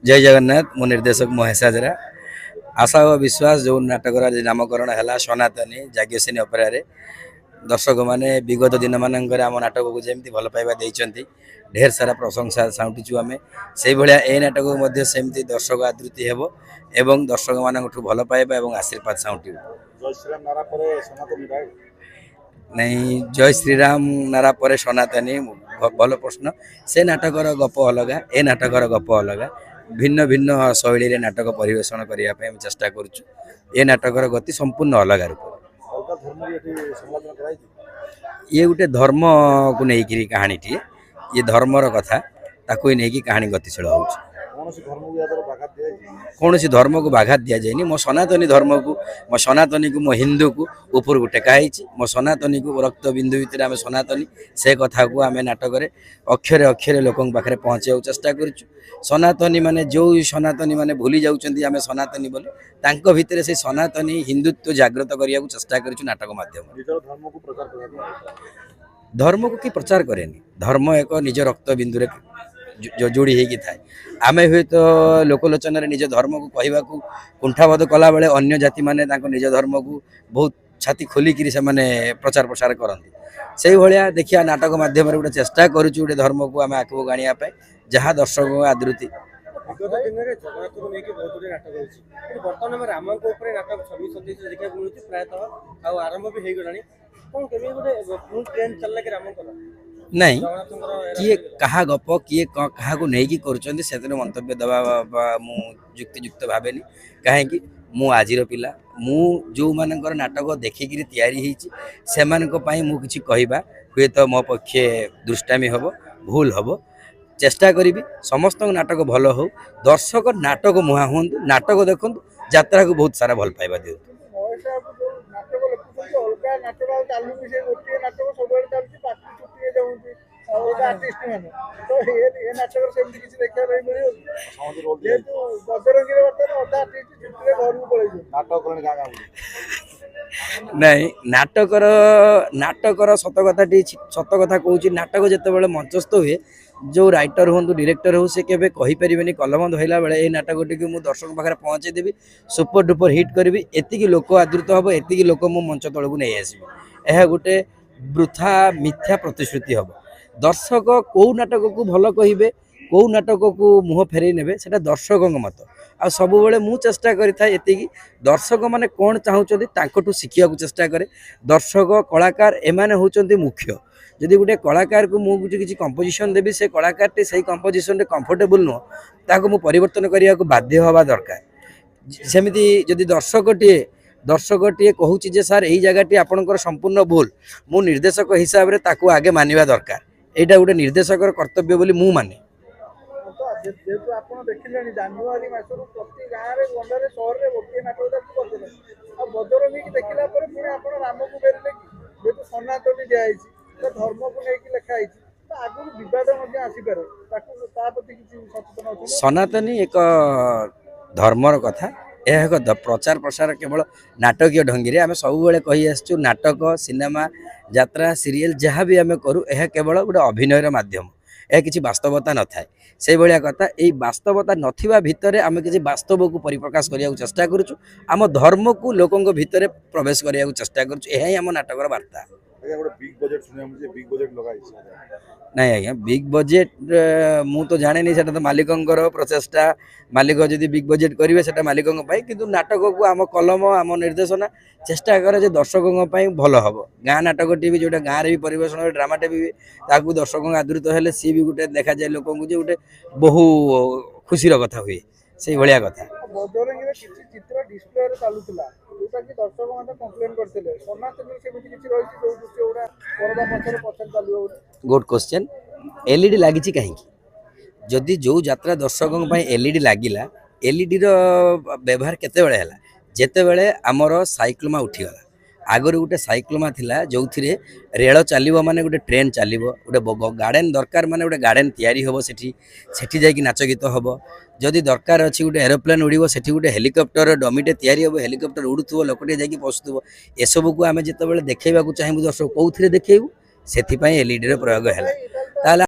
जय जगन्नाथ मो निर्देशक महेश हाजरा आशा और विश्वास जो नाटक नामकरण है सनातनी जाग्यसेनी अपेरा दर्शक मैंने विगत दिन मानक आम नाटक को जमी भल पाइबा ढेर सारा प्रशंसा साउंटीचु आम से भाया ए नाटक को सेमती दर्शक आदृति हेब एवं दर्शक मान भल पाइबा और आशीर्वाद साउंटी नहीं जय श्रीराम नारा पर सनातनी भल प्रश्न से नाटकर गप अलग ए नाटकर गप अलग भिन्न भिन्न शैली रे नाटक परिवेशन करने चेष्टा करुचु ए नाटकर गति संपूर्ण अलग रूप ये गोटे धर्म को लेकिन कहानी टी ये धर्मर कथा ताको ही नहीं कहानी गतिशील हो कौन सी धर्म को बाघात दि जाए मो सनातनी धर्म को मो सनातनी को मो हिंदू को ऊपर को टेकाई मो सनातनी को रक्त बिंदु भितर आम सनातनी से कथा को आम नाटक अक्षरे अक्षरे लोक पाखे पहुँचा चेष्टा करुचु सनातनी माने जो सनातनी माने भूली जाउछंती आम सनातनी बोले तांको भितर से सनातनी हिंदुत्व जागृत करने को चेष्टा करुचु नाटक माध्यम धर्म को कि प्रचार करेनि धर्म एक निज रक्त बिंदु जोड़ी होगी थाए आम हुए तो लोकलोचन निज धर्म को कहवा कुंठाबोध कला बेले अन्य जाति माने निज धर्म को बहुत छाती खोलिकी से प्रचार प्रसार करती से भाया देखिया नाटक माध्यम गोटे चेष्टा करुचु गोटे धर्म को आम आगे गाणिया जहाँ दर्शक आदृति नहीं किए कहा गप किए क्या नहीं कर मंतव्य दबा मु युक्तियुक्त भावेनि कहीं मु आज पिला मु जो मानकर नाटक देखिकी तैयारी से मुझे कहवा हुए तो मो पक्षे दुष्टामी हम भूल हम चेष्टा करी समस्त नाटक भल हो दर्शक नाटक मुहा हूँ नाटक देखु यात्रा को बहुत सारा भल पाइबा दियो नहीं नाटकर सत कथा कहूँ नाटक जिते मंचस्थ हुए जो राइटर हूँ डायरेक्टर हो से केबे कहि परिबेनी कलम धइला बेले ए नाटक टी मु दर्शक पाखे पहुँचे देवी सुपर डुपर हिट करी एतिकी लोक आदृत हम एतिकी लोक मो मंच तल को नहीं आसबि यह गोटे वृथा मिथ्या प्रतिश्रुति हम दर्शक कौ नाटक को भल कहे कौ नाटक को मुह फेरई ने से दर्शक मत आ सब बेले मु चेष्टा करी दर्शक माने कौन चाहूँ शिखा चेष्टा करे दर्शक कलाकार एमाने होचंती मुख्य जदि गोटे कलाकार को मुझे किसी कंपोजिशन देवी से कलाकार टे से कंपोजिशन रे कंफर्टेबल नुह ताको मु परिवर्तन करने को बाध्य हवा दरकार सेमिति जदि दर्शक टे कहूँ जे सार यही जगह आपंकर संपूर्ण भूल मु निर्देशक हिसाब रे ताको आगे मानिबा दरकार एटा गोटे निर्देशकर कर्तव्य बोली मु माने सनातनी एक धर्मर कथा यह एक प्रचार प्रसार केवल नाटकीय ढंगी आम सब कही आसचु नाटक सिनेमा यात्रा सीरियल जहाँ भी आम करूँ यह केवल गोटे अभिनयर माध्यम यह किसी वास्तवता न थाए से भाया कथा यही वास्तवता नथिबा भितर आम किसी वास्तव को परिप्रकाश करने को चेष्टा करुचु आम धर्म को लोकों भितर प्रवेश करने को चेष्टा करुचु यह ही आम नाटकर वार्ता नहीं आज्ञा बिग बजेट मु तो जाने नहीं तो मालिकंकर प्रचेष्टा मालिक जदि बिग बजेट करेंगे से मालिकों किंतु नाटक को आम कलम आम निर्देशना चेष्टा करे दर्शकों भल हम गाँ नाटक टी भी जोटा गाँव भी परिवेशन ड्रामाटे भी दर्शकों आदृत हेल्ले सी भी गोटे देखा जाए लोक गोटे बहु खुशी कथा हुए से भाया कथा गुड क्वेश्चन एलईडी लगी कहीं जदि जो यात्रा दर्शकों एलईडी लगिला एलईडी व्यवहार केते बेले हैला जेते बेले आमर साइक्लोमा उठीगला आगर गोटे साइक्लोमा थिला जो रेल चलो माने गोटे ट्रेन चलो गोटे गार्डन दरकार माने गोटे गार्डन तैयारी हम सेठी जाकि नाच गीत हम जदि दरकार अच्छी गोटे एरोप्लेन उड़ो से गोटे हेलिकप्टर डमीटे तैयारी हम हेलिकप्टर उड़ुव लोकटे जाकि पशुव एसबू को आम जिते देखा चाहूँ दर्शक कौन देखू से एलईडी प्रयोग है।